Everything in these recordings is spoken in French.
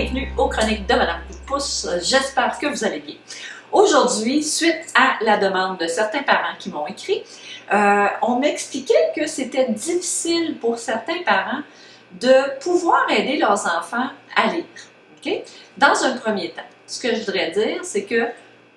bienvenue aux chroniques de Madame Coup de pouce. J'espère que vous allez bien. Aujourd'hui, suite à la demande de certains parents qui m'ont écrit, on m'expliquait que c'était difficile pour certains parents de pouvoir aider leurs enfants à lire. Okay? Dans un premier temps, ce que je voudrais dire, c'est que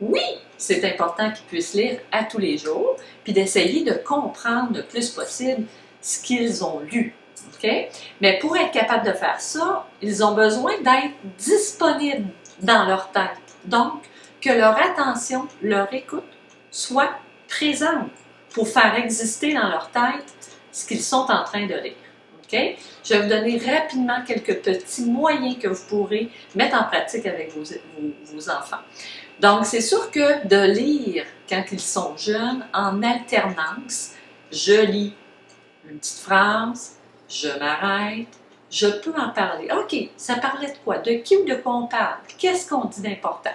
oui, c'est important qu'ils puissent lire à tous les jours, puis d'essayer de comprendre le plus possible ce qu'ils ont lu. Okay? Mais pour être capable de faire ça, ils ont besoin d'être disponibles dans leur tête. Donc, que leur attention, leur écoute soit présente pour faire exister dans leur tête ce qu'ils sont en train de lire. Okay? Je vais vous donner rapidement quelques petits moyens que vous pourrez mettre en pratique avec vos enfants. Donc, c'est sûr que de lire quand ils sont jeunes en alternance, je lis une petite phrase, je m'arrête, je peux en parler. OK, ça parlait de quoi? De qui ou de quoi on parle? Qu'est-ce qu'on dit d'important?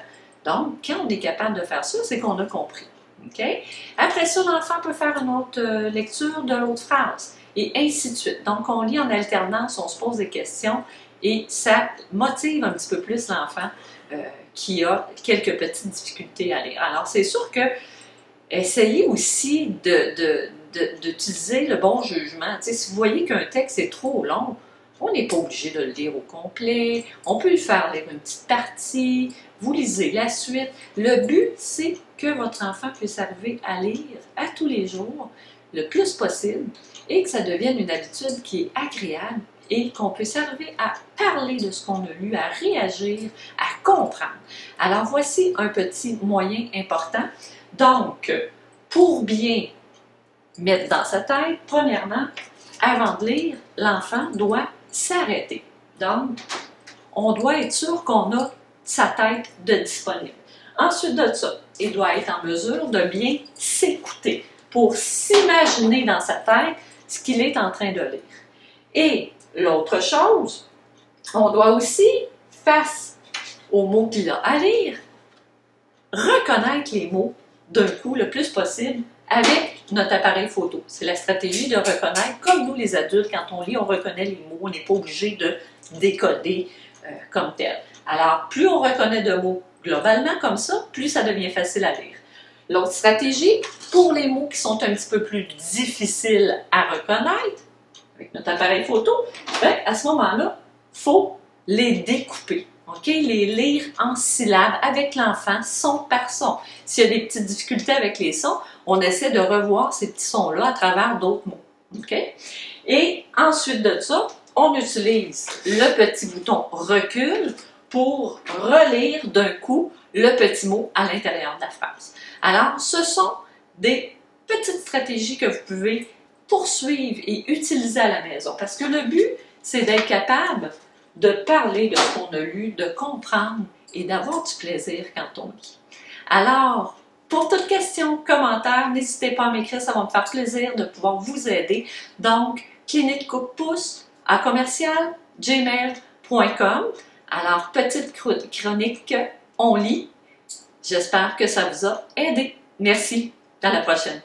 Donc, quand on est capable de faire ça, c'est qu'on a compris. Okay? Après ça, l'enfant peut faire une autre lecture de l'autre phrase, et ainsi de suite. Donc, on lit en alternance, on se pose des questions, et ça motive un petit peu plus l'enfant qui a quelques petites difficultés à lire. Alors, c'est sûr que essayez aussi d'utiliser le bon jugement. Tu sais, si vous voyez qu'un texte est trop long, on n'est pas obligé de le lire au complet. On peut le faire lire une petite partie. Vous lisez la suite. Le but, c'est que votre enfant puisse arriver à lire à tous les jours, le plus possible, et que ça devienne une habitude qui est agréable et qu'on puisse arriver à parler de ce qu'on a lu, à réagir, à comprendre. Alors, voici un petit moyen important. Donc, pour bien mettre dans sa tête, premièrement, avant de lire, l'enfant doit s'arrêter. Donc, on doit être sûr qu'on a sa tête de disponible. Ensuite de ça, il doit être en mesure de bien s'écouter pour s'imaginer dans sa tête ce qu'il est en train de lire. Et l'autre chose, on doit aussi, face aux mots qu'il a à lire, reconnaître les mots d'un coup le plus possible avec notre appareil photo. C'est la stratégie de reconnaître, comme nous les adultes, quand on lit, on reconnaît les mots, on n'est pas obligé de décoder comme tel. Alors, plus on reconnaît de mots globalement comme ça, plus ça devient facile à lire. L'autre stratégie, pour les mots qui sont un petit peu plus difficiles à reconnaître, avec notre appareil photo, bien, à ce moment-là, il faut les découper. Okay? Les lire en syllabes avec l'enfant, son par son. S'il y a des petites difficultés avec les sons, on essaie de revoir ces petits sons-là à travers d'autres mots. Okay? Et ensuite de ça, on utilise le petit bouton recul pour relire d'un coup le petit mot à l'intérieur de la phrase. Alors, ce sont des petites stratégies que vous pouvez poursuivre et utiliser à la maison. Parce que le but, c'est d'être capable de parler de ce qu'on a lu, de comprendre et d'avoir du plaisir quand on lit. Alors, pour toute question, commentaire, n'hésitez pas à m'écrire, ça va me faire plaisir de pouvoir vous aider. Donc, clinique coup de pouce à commercial gmail.com. Alors, petite chronique, on lit. J'espère que ça vous a aidé. Merci. À la prochaine.